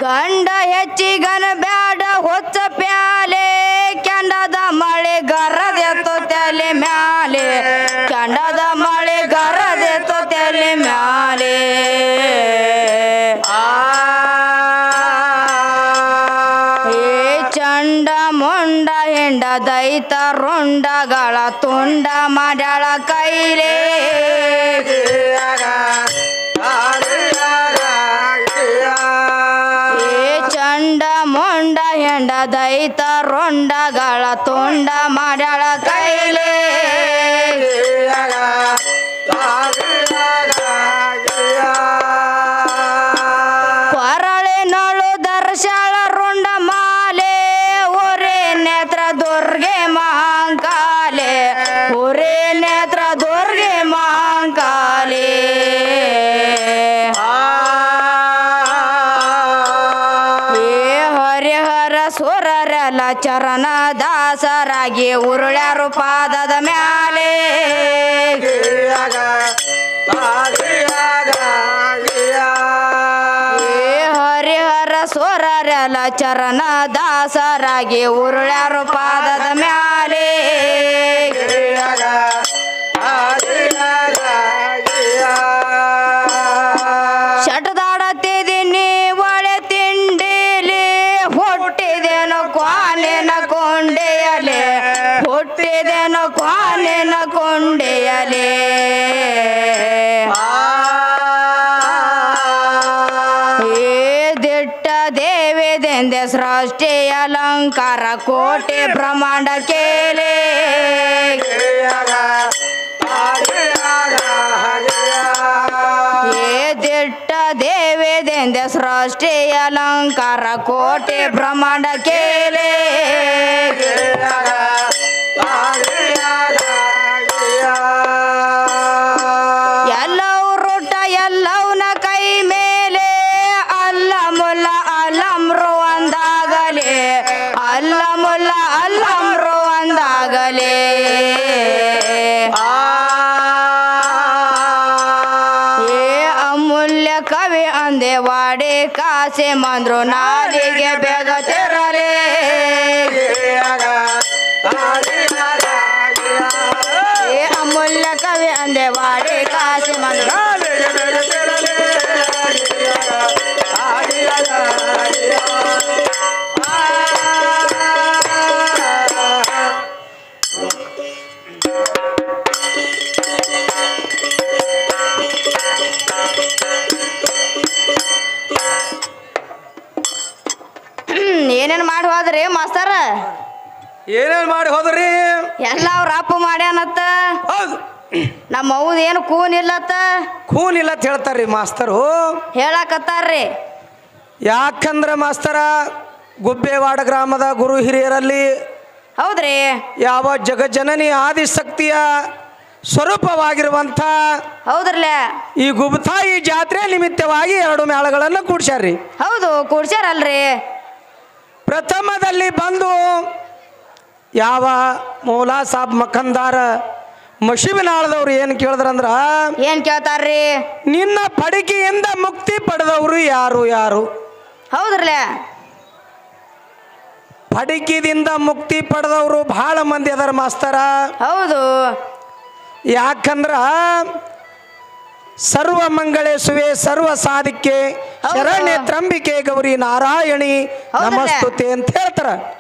ಗಂಡ ಹೆಚ್ಚಿಗನ ಬ್ಯಾಡ ಹೊಚ್ಚ ಪ್ಯಾಲೆ ಕೆಂಡದ ಮಳೆ ಗರದೆತ್ತು ತಲೆ ಮ್ಯಾಲೆ ಕೆಂಡದ ಮಳೆ ಗರದೆತ್ತು ತಲೆ ಮ್ಯಾಲೆ ಚಂಡ ಮೊಂಡ ಹೆಂಡ ದೈತ ರುಂಡಗಳ ತುಂಡ ಮಾಡ್ಯಾಳ ಕೈಲೇ ಚಂಡ ಮೊಂಡ ಹೆಂಡ ದೈತ ರುಂಡಗಳ ತುಂಡ ಮಾಡ್ಯಾಳ ಕೈಲೇ ಕೊರಳಿನಳು ದರ್ಶಾಳ ರುಂಡ ಮಾಲೆ ಒರೆ ನೇತ್ರ ದುರ್ಗೆ ಮಹಾಂಕಾಲೆ ಒರೆ ನೇತ್ರ ದುರ್ಗೆ ಮಹಾಂಕಾಲೆ ಹರಿಹರ ಸುರರೆಲ್ಲ ಚರಣ ದಾಸರಾಗಿ ಉರುಳ್ಯಾರು ಪಾದದ ಮ್ಯಾಲೆ ಹರಿಹರ ಸುರರೆಲ್ಲ ಚರಣ ದಾಸರಾಗಿ ಉರುಳ್ಯಾರು ಪಾದದ ಮ್ಯಾಲೆ ಶಟದಾಡತ್ತಿದ್ದೀನಿ ಒಳೆ ತಿಂಡಿಲಿ ಹುಟ್ಟಿದೇನು ಕ್ವಾಲಿನ ಕೊಂಡೆಯಲೆ ಹುಟ್ಟಿದೇನು ಕ್ವಾಲಿನ ಕೊಂಡೆಯಲೆ ದಿಟ್ಟ ದೇವಿದೆಂದೆ ಸೃಷ್ಟಿ ಅಲಂಕಾರ ಕೋಟೆ ಬ್ರಹ್ಮಾಂಡ ಕೇಲೆ ದಿಟ್ಟ ದೇವಿದೆಂದೆ ಸೃಷ್ಟಿ ಅಲಂಕಾರ ಕೋಟೆ ಬ್ರಹ್ಮಾಂಡ ಕೇಲೆ ಎಲ್ಲವ್ರುಟ ಎಲ್ಲವನ ಕೈ ಮೇಲೆ ಅಲ್ಲ ಮುಲ್ಲ ಅಲ್ಲಮ್ರು ಅಂದಾಗಲೇ ಅಲ್ಲ ಮುಲ್ಲ ಅಲ್ಲಮ್ರು ಅಂದಾಗಲೇ ಅಮೂಲ್ಯ ಕವಿ ಅಂದೆ ವಾಡೆ ಕಾಸೆ ಮಂದ್ರು ನಾಲಿಗೆ ಬೇಗ ತೆರಲೇ ಅಮೂಲ್ಯ ಕವಿ ಅಂದೆ ವಾಡೆ ಕಾಸೆ ಮಂದ್ರು ಏನೇನು ಮಾಡಿ ಹೋದ್ರಿ ಮಾಸ್ತರ ಏನೇನ್ ಮಾಡಿ ಹೋದ್ರಿ ಎಲ್ಲ ಅವ್ರ ಅಪ್ಪ ಮಾಡ್ಯಾನತ್ತ ಹೌದು ನಮ್ಮ ಅವ್ದ ಏನು ಕೂನ್ ಇಲ್ಲತ್ತ ಖೂನ್ ಇಲ್ಲ ಅಂತ ಹೇಳ್ತಾರ್ರಿ ಮಾಸ್ತರು ಹೇಳಕತ್ತಾರ್ರಿ ಯಾಕಂದ್ರೆ ಮಾಸ್ತರ ಗುಬ್ಬೇವಾಡ ಗ್ರಾಮದ ಗುರು ಹಿರಿಯರಲ್ಲಿ ಹೌದ್ರಿ ಯಾವ ಜಗಜ್ಜನನಿ ಆದಿಶಕ್ತಿಯ ಸ್ವರೂಪವಾಗಿರುವಂಥ ಹೌದ್ರಲ್ಲ ಈ ಗುಬ್ತಾಯಿ ಜಾತ್ರೆ ನಿಮಿತ್ತವಾಗಿ 2 ಮೇಳಗಳನ್ನು ಕೂಡ್ಸ್ಯಾರ್ರಿ ಹೌದು ಕೂಡ್ಸ್ಯಾರಲ್ರಿ ಪ್ರಥಮದಲ್ಲಿ ಬಂದು ಯಾವ ಮೌಲಾ ಸಾಬ್ ಮಖಂದಾರ ಮಶಿಬಿನಾಳದವ್ರು ಏನು ಕೇಳಿದ್ರಂದ್ರ ಏನ್ ಕೇಳ್ತಾರ್ರಿ ನಿನ್ನ ಪಡಿಕೆಯಿಂದ ಮುಕ್ತಿ ಪಡೆದವರು ಯಾರು ಯಾರು ಹೌದ್ರಲ್ಲ ಪಡಿಕೆದಿಂದ ಮುಕ್ತಿ ಪಡೆದವರು ಬಹಳ ಮಂದಿ ಅದಾರ ಮಾಸ್ತರ ಹೌದು ಯಾಕಂದ್ರ ಸರ್ವ ಮಂಗಳೇಶುವೆ ಸರ್ವ ಸಾಧಿಕೆ ಶರಣ್ಯ ತ್ರಂಬಿಕೆ ಗೌರಿ ನಾರಾಯಣಿ ನಮಸ್ತುತೆ ಅಂತ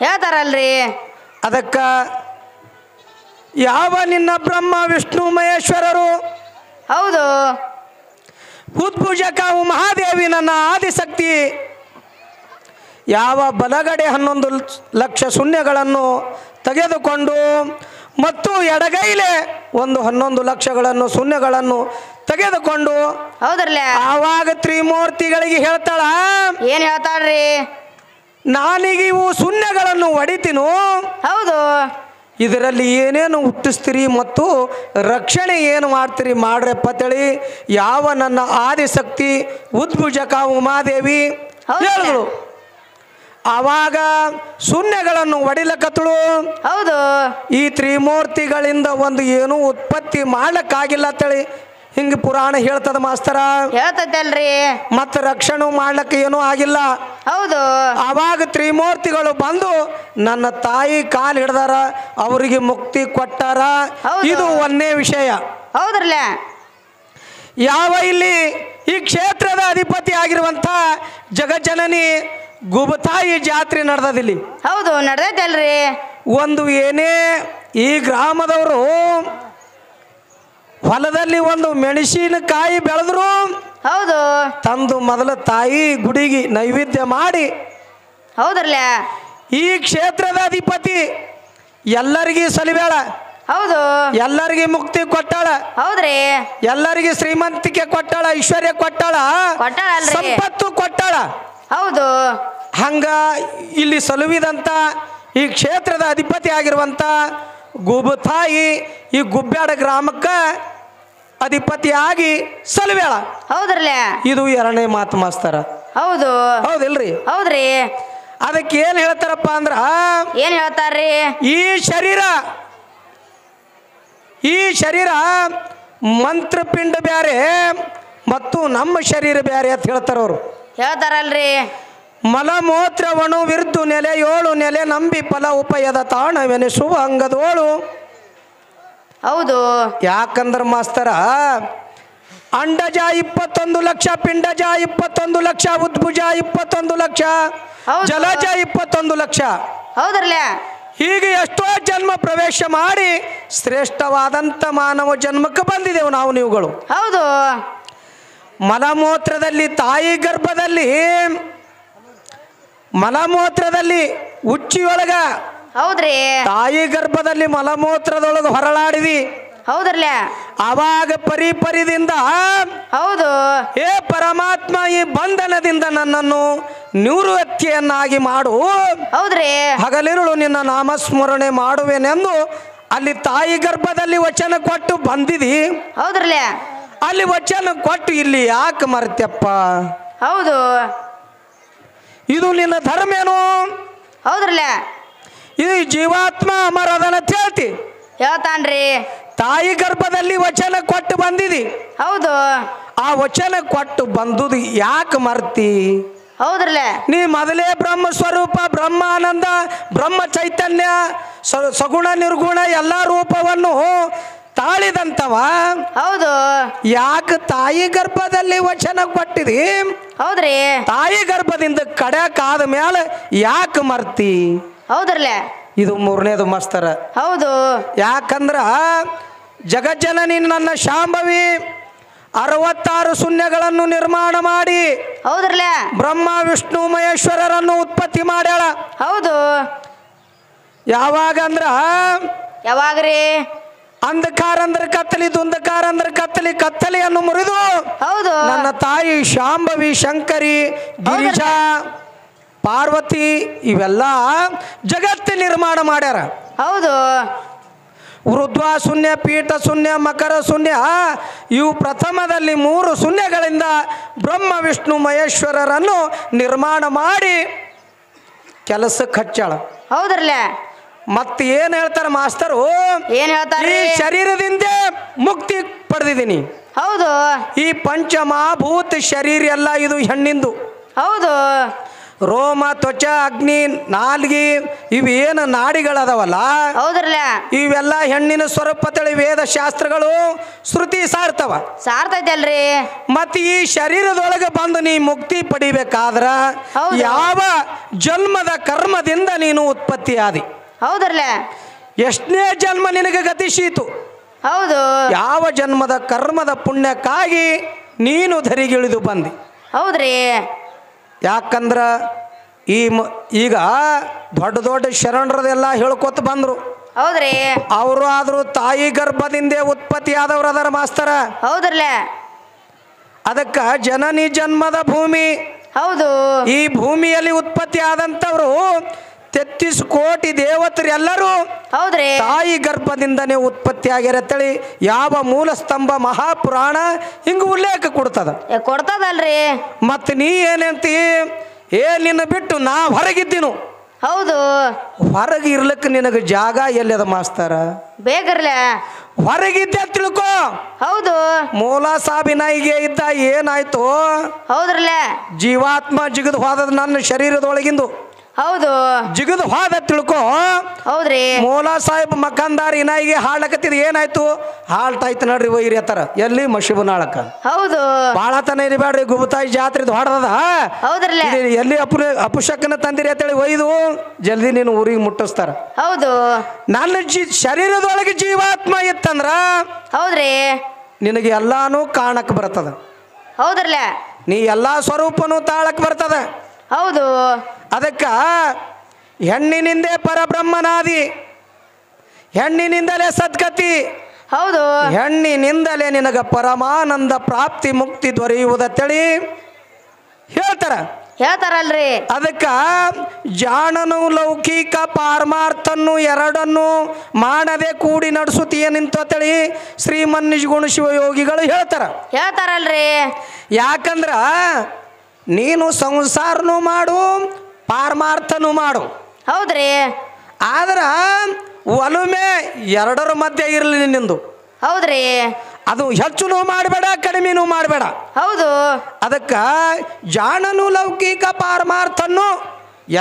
ಹೇಳ್ತಾರಲ್ರಿ ಅದಕ್ಕ ಯಾವ ನಿನ್ನ ಬ್ರಹ್ಮ ವಿಷ್ಣು ಮಹೇಶ್ವರರು ಹೌದು ಉದ್ಭುಜಕ ಮಹಾದೇವಿ ನನ್ನ ಆದಿಶಕ್ತಿ ಯಾವ ಬಲಗಡೆ 11 ಲಕ್ಷ ಶೂನ್ಯಗಳನ್ನು ತೆಗೆದುಕೊಂಡು ಮತ್ತು ಎಡಗೈಲೆ ಒಂದು 11 ಲಕ್ಷಗಳನ್ನು ಶೂನ್ಯಗಳನ್ನು ತೆಗೆದುಕೊಂಡು ಹೌದ್ರಲ್ಲ ಆವಾಗ ತ್ರಿಮೂರ್ತಿಗಳಿಗೆ ಹೇಳ್ತಾಳ ಏನ್ ಹೇಳ್ತಾಳ್ರಿ ನಾನೀಗ ಇವು ಶೂನ್ಯಗಳನ್ನು ಹೊಡಿತೀನು ಹೌದು ಇದರಲ್ಲಿ ಏನೇನು ಹುಟ್ಟಿಸ್ತೀರಿ ಮತ್ತು ರಕ್ಷಣೆ ಏನು ಮಾಡ್ತೀರಿ ಮಾಡ್ರಪ್ಪ ತಳಿ ಯಾವ ನನ್ನ ಆದಿಶಕ್ತಿ ಉದ್ಭುಜಕ ಉಮಾದೇವಿ ಹೇಳಿದ್ರು ಆವಾಗ ಶೂನ್ಯಗಳನ್ನು ಹೊಡಿಲಕತ್ತಳು ಹೌದು ಈ ತ್ರಿಮೂರ್ತಿಗಳಿಂದ ಒಂದು ಏನು ಉತ್ಪತ್ತಿ ಮಾಡ್ಲಕ್ಕಾಗಿಲ್ಲ ತಳಿ ಹಿಂಗೆ ಪುರಾಣ ಹೇಳ್ತದ ಮಾಸ್ತರ ಹೇಳ್ತೈತಲ್ರಿ ಮತ್ತೆ ರಕ್ಷಣೆ ಮಾಡ್ಲಕ್ಕೆ ಏನೂ ಆಗಿಲ್ಲ ಹೌದು ಆವಾಗ ತ್ರಿಮೂರ್ತಿಗಳು ಬಂದು ನನ್ನ ತಾಯಿ ಕಾಲು ಹಿಡ್ದಾರ, ಅವರಿಗೆ ಮುಕ್ತಿ ಕೊಟ್ಟಾರ. ಹೌದು. ಇದು ಒಂದೇ ವಿಷಯ. ಹೌದ್ರಲ್ಲ. ಯಾವ ಇಲ್ಲಿ ಈ ಕ್ಷೇತ್ರದ ಅಧಿಪತಿ ಆಗಿರುವಂತ ಜಗಜ್ಜನನಿ ಗುಬತಾಯಿ ಜಾತ್ರೆ ನಡೆದಿಲ್ಲಿ. ಹೌದು ನಡೆದೈತಲ್ರಿ. ಒಂದು ಏನೇ ಈ ಗ್ರಾಮದವರು ಹೊಲದಲ್ಲಿ ಒಂದು ಮೆಣಸಿನಕಾಯಿ ಬೆಳೆದ್ರು, ಹೌದು ತಂದು ಮೊದಲ ತಾಯಿ ಗುಡಿಗೆ ನೈವೇದ್ಯ ಮಾಡಿ, ಹೌದ್ರಲ್ಲ. ಈ ಕ್ಷೇತ್ರದ ಅಧಿಪತಿ ಎಲ್ಲರಿಗೂ ಸಲಿಬೇಳ, ಹೌದು ಎಲ್ಲರಿಗೆ ಮುಕ್ತಿ ಕೊಟ್ಟಾಳ, ಹೌದ್ರಿ. ಎಲ್ಲರಿಗೆ ಶ್ರೀಮಂತಿಕೆ ಕೊಟ್ಟಾಳ, ಐಶ್ವರ್ಯ ಕೊಟ್ಟಾಳ, ಕೊಟ್ಟಾಳಲ್ರಿ. ಸಂಪತ್ತು ಕೊಟ್ಟಾಳ. ಹೌದು ಹಂಗ ಇಲ್ಲಿ ಸಲುವಿದಂತ ಈ ಕ್ಷೇತ್ರದ ಅಧಿಪತಿ ಆಗಿರುವಂತ ಗುಬತಾಯಿ ಈ ಗುಬ್ಬ್ಯಾಡ ಗ್ರಾಮಕ್ಕೆ ಅಧಿಪತಿಯಾಗಿ ಸಲುವೇಳ. ಹೌದ್ರಲ್ಲ. ಇದು ಎರಡನೇ ಮಾತು ಮಾಸ್ತರ. ಹೌದು ಹೌದಿಲ್ರಿ? ಹೌದ್ರಿ. ಅದಕ್ಕೆ ಏನ್ ಹೇಳ್ತಾರಪ್ಪ ಅಂದ್ರ, ಏನ್ ಹೇಳ್ತಾರ್ರಿ? ಈ ಶರೀರ ಮಂತ್ರಪಿಂಡ ಬ್ಯಾರೆ ಮತ್ತು ನಮ್ಮ ಶರೀರ ಬ್ಯಾರೆ ಅಂತ ಹೇಳ್ತಾರ ಅವರು. ಹೇಳ್ತಾರಲ್ರಿ. ಮಲಮೂತ್ರವಣು ವಿರ್ದು ನೆಲೆ ಏಳು ನೆಲೆ ನಂಬಿ ಫಲ ಉಪಯದ ತಾಣವೆನಿಸುವ ಅಂಗದೋಳು. ಹೌದು. ಯಾಕಂದ್ರ ಮಾಸ್ತರ, ಅಂಡಜ 21 ಲಕ್ಷ, ಪಿಂಡಜ 21 ಲಕ್ಷ, ಉದ್ಭುಜ 21 ಲಕ್ಷ, ಹೌದು. ಜಲಜ 21 ಲಕ್ಷ. ಹೌದ್ರಲ್ಲ. ಹೀಗೆ ಎಷ್ಟೋ ಜನ್ಮ ಪ್ರವೇಶ ಮಾಡಿ ಶ್ರೇಷ್ಠವಾದಂಥ ಮಾನವ ಜನ್ಮಕ್ಕೆ ಬಂದಿದ್ದೆವು ನಾವು ನೀವುಗಳು. ಹೌದು. ಮಲಮೂತ್ರದಲ್ಲಿ ತಾಯಿ ಗರ್ಭದಲ್ಲಿ ಮಲಮೂತ್ರದಲ್ಲಿ ಉಚ್ಚಿಯೊಳಗ, ಹೌದ್ರಿ. ತಾಯಿ ಗರ್ಭದಲ್ಲಿ ಮಲಮೂತ್ರದೊಳಗೆ ಹೊರಳಾಡಿದಿ. ಹೌದ್ರಲ್ಲ. ಆವಾಗ ಪರಿದಿಂದ ಹೌದು. ಏ ಪರಮಾತ್ಮ, ಈ ಬಂಧನದಿಂದ ನನ್ನನ್ನು ನಿವೃತ್ತಿಯನ್ನಾಗಿ ಮಾಡು, ಹೌದ್ರಿ. ಹಗಲಿರುಳು ನಿನ್ನ ನಾಮಸ್ಮರಣೆ ಮಾಡುವೆನೆಂದು ಅಲ್ಲಿ ತಾಯಿ ಗರ್ಭದಲ್ಲಿ ವಚನ ಕೊಟ್ಟು ಬಂದಿದಿ. ಹೌದ್ರಲ್ಲ. ಅಲ್ಲಿ ವಚನ ಕೊಟ್ಟು ಇಲ್ಲಿ ಯಾಕೆ ಮರ್ತ್ಯಪ್ಪ? ಹೌದು. ಇದು ನಿನ್ನ ಧರ್ಮ ಏನು? ಹೌದ್ರಲ್ಲ. ಇದು ಜೀವಾತ್ಮ ಅಮರದನ ಹೇಳ್ತಿ. ಹೇಳ್ತಾನ್ರಿ. ತಾಯಿ ಗರ್ಭದಲ್ಲಿ ವಚನ ಕೊಟ್ಟು ಬಂದಿದಿ. ಹೌದು. ಆ ವಚನ ಕೊಟ್ಟು ಬಂದುದು ಯಾಕೆ ಮರ್ತಿ? ಹೌದ್ರಲ್ಲ. ನೀ ಮೊದಲೇ ಬ್ರಹ್ಮ ಸ್ವರೂಪ, ಬ್ರಹ್ಮಾನಂದ, ಬ್ರಹ್ಮ ಚೈತನ್ಯ, ಸಗುಣ ನಿರ್ಗುಣ ಎಲ್ಲ ರೂಪವನ್ನು ತಾಳಿದಂತವ. ಹೌದು. ಯಾಕೆ ತಾಯಿ ಗರ್ಭದಲ್ಲಿ ವಚನ ಕೊಟ್ಟಿದಿ? ಹೌದ್ರಿ. ತಾಯಿ ಗರ್ಭದಿಂದ ಕಡೆಕಾದ ಮೇಲೆ ಯಾಕೆ ಮರ್ತಿ? ಹೌದ್ರಲ್ಲ. ಇದು ಮೂರನೇದು ಮಾಸ್ತರ. ಹೌದು. ಯಾಕಂದ್ರ ಜಗಜ್ಜನನಿ ನನ್ನ ಶಾಂಭವಿ 66 ಶೂನ್ಯಗಳನ್ನು ನಿರ್ಮಾಣ ಮಾಡಿ, ಹೌದ್ರಲ್ಲ. ಬ್ರಹ್ಮ ವಿಷ್ಣು ಮಹೇಶ್ವರರನ್ನು ಉತ್ಪತ್ತಿ ಮಾಡ್ಯಾಳ. ಹೌದು. ಯಾವಾಗ ಅಂದ್ರ, ಯಾವಾಗ್ರಿ? ಅಂಧಕಾರ ಅಂದ್ರೆ ಕತ್ತಲಿ, ದುಂಧಕಾರ ಅಂದ್ರೆ ಕತ್ತಲಿ, ಕತ್ತಲಿಯನ್ನು ಮುರಿದು ಹೌದು. ನನ್ನ ತಾಯಿ ಶಾಂಭವಿ, ಶಂಕರಿ, ಗಿರಿಜಾ, ಪಾರ್ವತಿ ಇವೆಲ್ಲ ಜಗತ್ತು ನಿರ್ಮಾಣ ಮಾಡ್ಯಾರ. ಹೌದು. ವೃದ್ಧ ಶೂನ್ಯ, ಪೀಠ ಶೂನ್ಯ, ಮಕರ ಶೂನ್ಯ, ಇವು ಪ್ರಥಮದಲ್ಲಿ 3 ಶೂನ್ಯಗಳಿಂದ ಬ್ರಹ್ಮ ವಿಷ್ಣು ಮಹೇಶ್ವರರನ್ನು ನಿರ್ಮಾಣ ಮಾಡಿ ಕೆಲಸಕ್ಕೆ ಹಚ್ಚಾಳ. ಹೌದ್ರಲ್ಲ. ಮತ್ತೆ ಏನ್ ಹೇಳ್ತಾರ ಮಾಸ್ತರು? ಏನ್ ಹೇಳ್ತಾರ? ಈ ಶರೀರದಿಂದ ಮುಕ್ತಿ ಪಡೆದಿದ್ದೀನಿ. ಹೌದು. ಈ ಪಂಚಮಹಾಭೂತ ಶರೀರ ಎಲ್ಲ ಇದು ಹೆಣ್ಣಿಂದು. ಹೌದು. ರೋಮ, ತ್ವಚ, ಅಗ್ನಿ, ನಾಲ್ಗಿ ಇವೇನು ನಾಡಿಗಳದವಲ್ಲ, ಹೌದ್ರಲ್ಲ. ಇವೆಲ್ಲ ಹೆಣ್ಣಿನ ಸ್ವರೂಪ ತಳಿ ವೇದ ಶಾಸ್ತ್ರಗಳು ಶ್ರುತಿ ಸಾರ್ತವ. ಸಾರ್ತೈತಲ್ರಿ. ಮತ್ತೆ ಈ ಶರೀರದೊಳಗೆ ಬಂದು ನೀ ಮುಕ್ತಿ ಪಡಿಬೇಕಾದ್ರ ಹೌದು. ಯಾವ ಜನ್ಮದ ಕರ್ಮದಿಂದ ನೀನು ಉತ್ಪತ್ತಿ ಆದಿ? ಹೌದ್ರಲ್ಲ. ಎಷ್ಟನೇ ಜನ್ಮ ನಿನಗೆ ಗತಿಸೀತು? ಹೌದು. ಯಾವ ಜನ್ಮದ ಕರ್ಮದ ಪುಣ್ಯಕ್ಕಾಗಿ ನೀನು ಧರಿಗಿಳಿದು ಬಂದಿ? ಹೌದ್ರಿ. ಯಾಕಂದ್ರ ಈಗ ದೊಡ್ಡ ದೊಡ್ಡ ಶರಣರದೆಲ್ಲ ಹೇಳ್ಕೊತ ಬಂದ್ರು. ಹೌದ್ರಿ. ಅವರು ಆದರೂ ತಾಯಿ ಗರ್ಭದಿಂದೇ ಉತ್ಪತ್ತಿ ಆದವ್ರು ಅದರ ಮಾಸ್ತರ. ಹೌದ್ರಲ್ಲ. ಅದಕ್ಕ ಜನನಿ ಜನ್ಮದ ಭೂಮಿ. ಹೌದು. ಈ ಭೂಮಿಯಲ್ಲಿ ಉತ್ಪತ್ತಿ ಆದಂಥವ್ರು 33 ಕೋಟಿ ದೇವತರು ಎಲ್ಲರೂ ಹೌದ್ರಿ. ತಾಯಿ ಗರ್ಭದಿಂದನೇ ಉತ್ಪತ್ತಿ ಆಗ್ಯಾರ ಅಂತೇಳಿ ಯಾವ ಮೂಲ ಸ್ತಂಭ ಮಹಾಪುರಾಣ ಹಿಂಗ ಉಲ್ಲೇಖ ಕೊಡ್ತದ. ಕೊಡ್ತದಲ್ರಿ. ಮತ್ತೆ ನೀ ಏನಂತಿ? ನಿನ್ನ ಬಿಟ್ಟು ನಾ ಹೊರಗಿದ್ದೀನು. ಹೌದು. ಹೊರಗೆ ಇರ್ಲಿಕ್ಕೆ ನಿನಗೆ ಜಾಗ ಎಲ್ಲದ ಮಾಸ್ತರ? ಬೇಕರ್ಲ. ಹೊರಗಿದ್ದೆ ತಿಳ್ಕೊ. ಹೌದು ಮೂಲ ಸಾವಿನಾಯಿಗೆ ಇದ್ದ ಏನಾಯ್ತು? ಹೌದ್ರಲ್ಲ. ಜೀವಾತ್ಮ ಜಿಗದ್ ಹೋದದ ನನ್ನ ಶರೀರದೊಳಗಿಂದು. ಹೌದು ಜಿಗದ್ ಹೋದ ತಿಳ್ಕೊ. ಹೌದ್ರಿ. ಮೂಲ ಸಾಹೇಬ್ ಮಕ್ಕಂದಾರ ಇನಾಯಿಗೆ ಹಾಳಕತ್ತಿದ್ ಏನಾಯ್ತು? ಹಾಲ್ಟಾಯ್ತು ನೋಡ್ರಿ ಒಯ್ರಿ ಅತ್ತಾರ. ಎಲ್ಲಿ? ಮಶಿಬನಾಳಕ. ಹೌದು ಬಾಳ ತನ ಇರಬೇಡ್ರಿ, ಗುಬತಾಯಿ ಜಾತ್ರೆ ಹೊಡೆದ. ಹೌದ್ರಲ್ಲ. ಎಲ್ಲಿ ಅಪುಷಕ್ಕನ ತಂದಿರಿ ಅಂತೇಳಿ ಒಯ್ದು ಜಲ್ದಿ ನೀನು ಊರಿಗೆ ಮುಟ್ಟಿಸ್ತಾರ. ಹೌದು ನನ್ನ ಶರೀರದೊಳಗೆ ಜೀವಾತ್ಮ ಇತ್ತಂದ್ರ ಹೌದ್ರಿ ನಿನಗೆ ಎಲ್ಲಾನು ಕಾಣಕ್ ಬರ್ತದ. ಹೌದ್ರಲ್ಲ. ನೀ ಎಲ್ಲಾ ಸ್ವರೂಪನು ತಾಳಕ್ ಬರ್ತದ. ಹೌದು ಅದಕ್ಕ ಹೆಣ್ಣಿನಿಂದೇ ಪರಬ್ರಹ್ಮನಾದಿ, ಹೆಣ್ಣಿನಿಂದಲೇ ಸದ್ಗತಿ, ಹೌದು ಹೆಣ್ಣಿನಿಂದಲೇ ನಿನಗ ಪರಮಾನಂದ ಪ್ರಾಪ್ತಿ ಮುಕ್ತಿ ದೊರೆಯುವುದತ್ತೇಳಿ ಹೇಳ್ತಾರಲ್ರಿ. ಅದಕ್ಕ ಜಾಣನು ಲೌಕಿಕ ಪಾರಮಾರ್ಥನ್ನು ಎರಡನ್ನು ಮಾಡದೆ ಕೂಡಿ ನಡೆಸುತ್ತೀಯನಿಂತೇಳಿ ಶ್ರೀಮನ್ನಿಜಗುಣ ಶಿವಯೋಗಿಗಳು ಹೇಳ್ತಾರಲ್ರಿ. ಯಾಕಂದ್ರ ನೀನು ಸಂಸಾರನು ಮಾಡು, ಪಾರಮಾರ್ಥನು ಮಾಡು. ಹೌದ್ರಿ. ಆದ್ರ ಒಲುಮೆ ಎರಡರ ಮಧ್ಯೆ ಇರಲಿ ನಿಂದು. ಹೌದ್ರಿ. ಅದು ಹೆಚ್ಚುನು ಮಾಡಬೇಡ, ಕಡಿಮೆನೂ ಮಾಡಬೇಡ. ಹೌದು ಅದಕ್ಕ ಜಾಣನು ಲೌಕಿಕ ಪಾರಮಾರ್ಥನ್ನು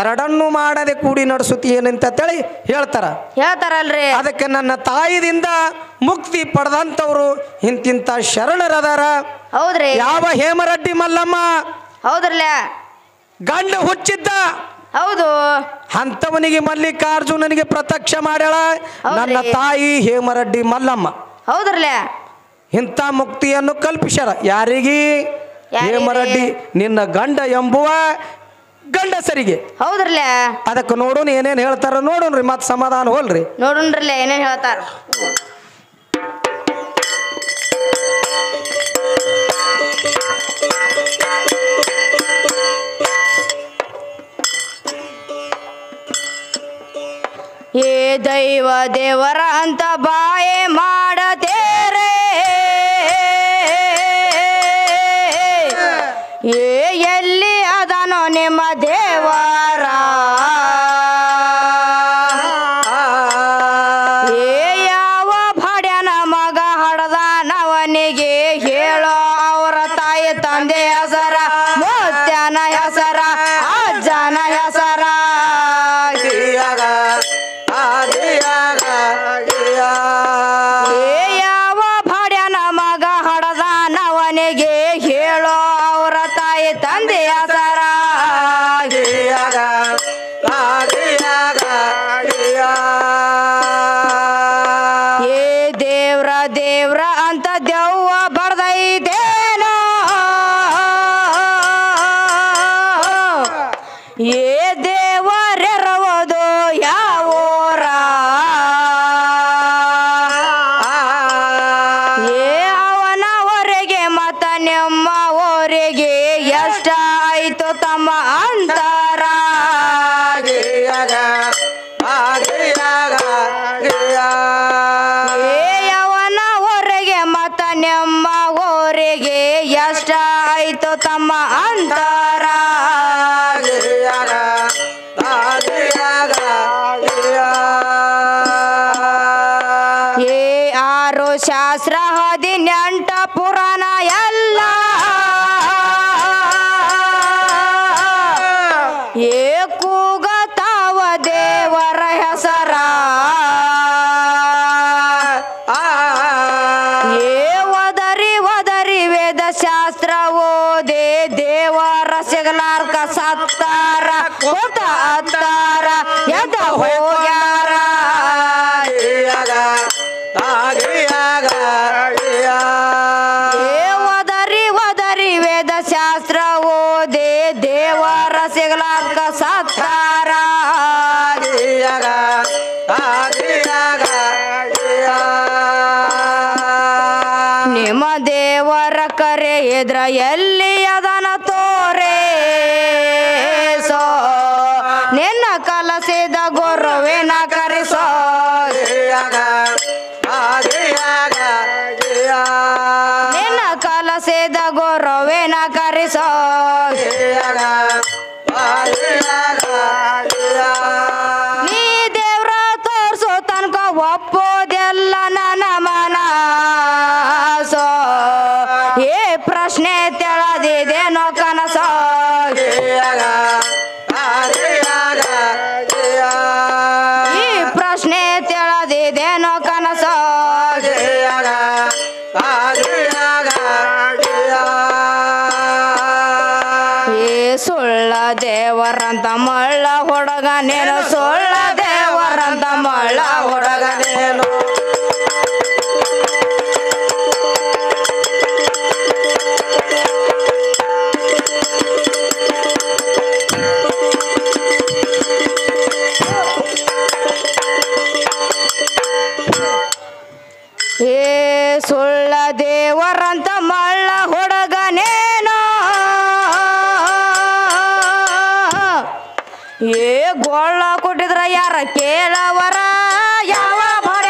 ಎರಡನ್ನು ಮಾಡದೆ ಕೂಡಿ ನಡೆಸುತ್ತೀಯನಂತೇಳಿ ಹೇಳ್ತಾರಲ್ರಿ. ಅದಕ್ಕೆ ನನ್ನ ತಾಯಿದಿಂದ ಮುಕ್ತಿ ಪಡೆದಂಥವ್ರು ಇಂತಿಂತ ಶರಣರದಾರ. ಹೌದ್ರಿ. ಯಾವ ಹೇಮರೆಡ್ಡಿ ಮಲ್ಲಮ್ಮ ಹೌದ್ರಲ್ಲ ಗಂಡ ಹುಚ್ಚಿದ್ದ. ಹೌದು ಅಂತವನಿಗೆ ಮಲ್ಲಿಕಾರ್ಜುನನಿಗೆ ಪ್ರತ್ಯಕ್ಷ ಮಾಡ್ಯಾಳ ನನ್ನ ತಾಯಿ ಹೇಮರೆಡ್ಡಿ ಮಲ್ಲಮ್ಮ. ಹೌದ್ರಲ್ಲ. ಇಂಥ ಮುಕ್ತಿಯನ್ನು ಕಲ್ಪಿಸ್ಯಾರ. ಯಾರಿಗೆ? ಹೇಮರೆಡ್ಡಿ ನಿನ್ನ ಗಂಡ ಎಂಬುವ ಗಂಡಸರಿಗೆ. ಹೌದ್ರಲ್ಲ. ಅದಕ್ಕೆ ನೋಡೋಣ ಏನೇನು ಹೇಳ್ತಾರ ನೋಡೋಣ್ರಿ, ಮತ್ ಸಮಾಧಾನ ಹೋಲ್ರಿ. ನೋಡೋಣ್ರಲ್ಲ ಏನೇನು ಹೇಳ್ತಾರ. ಏ ದೈವ ದೇವರ ಅಂತ ಬಾಯೆ ಮಾಡತೇರೆ, ಏ ಎಲ್ಲಿ ಅದನೋ ನಿಮ್ಮ ದೇವರ, ಏ ಯಾವ ಭಾಡ್ಯನ ಮಗ ಹಡದಾನವನಿಗೆ ಹೇಳೋ ಅವರ ತಾಯಿ ತಂದೆ ಹೆಸರ, ಮುತ್ಯನ ಹೆಸರ, ಅಜ್ಜನ ಹೆಸರ. ಯಾವ ಭಾಡ್ಯನ ಮಗ ಹಡದಾನವನಿಗೆ ಹೇಳೋ ಅವರ ತಾಯಿ ತಂದೆ ಹೆಸರ. ಏ ದೇವ್ರ ದೇವ್ರ ಅಂತ ದೆವ್ವ ಬಡ್ದೈತೇನೋ, ಏ ದೇವರೆರವುದು ಯಾವೋರ, ಏ ಅವನವರೆಗೆ ಮತ ನಿಮ್ಮ ಊರಿಗೆ ಎಷ್ಟ ಆಯ್ತು ತಮ್ಮ ಅಂತರ. ಅವನವರೆಗೆ ಮತ ನಿಮ್ಮ ಊರಿಗೆ ಎಷ್ಟ ಆಯ್ತು ತಮ್ಮ ಅಂತರ. ಏ 6 ಶಾಸ್ತ್ರ 18 ಪುರಾಣ ಎಲ್ಲ, ಏ ಕೂಗತಾವ ದೇವರ ಹೆಸರ, ಏ ಒದರಿ ಒದರಿ ವೇದ ಶಾಸ್ತ್ರ ಓದೆ ದೇವರ ಸಿಗಲಾರ್ಕ ಸತ್ತಾರ, ಕೂತ ಅತ್ತಾರ, ಎದ್ದ ಹೋಗ್ಯಾರ. ಏ ಒದರಿ ಒದರಿ ವೇದ ಶಾಸ್ತ್ರ ಓದೆ ದೇವರ ಸಿಗಲಾರ್ಕ ಸತ್ತಾರ. ನಿಮ್ಮ ದೇವರ ಕರೆ ಎದ್ರ ಎಲ್ಲಿ ಅದನ ತೋರೆ, ಸೋ ನಿನ್ನ ಕಲಸಿದ ಗೊರುವಿನ ಕರೆಸೋ, ನಿನ್ನ ಕಲಸಿದ ಗೊರುವಿನ ಕರೆಸೋ. ನೀ ದೇವ್ರ ತೋರ್ಸೋ ತನಕ ಒಪ್ಪೋದೆಲ್ಲ ನನ್ನ ಮನ ಸುಳ್ಳ ದೇವರಂತ ಮಳ್ಳ ಹುಡುಗ ನೀನು ಸುಳ್ಳ ದೇವರಂತ ಮಳ್ಳ ಹುಡುಗ ಹುಡುಗನೇನು ಏ ಸುಳ್ಳ ದೇವರಂತ ಮಳ್ಳ ಹುಡುಗನೇನೋ ಏ ಗೋಳ ಕೊಟ್ಟಿದ್ರ ಯಾರ ಕೇಳವರ ಯಾವ ಬಡ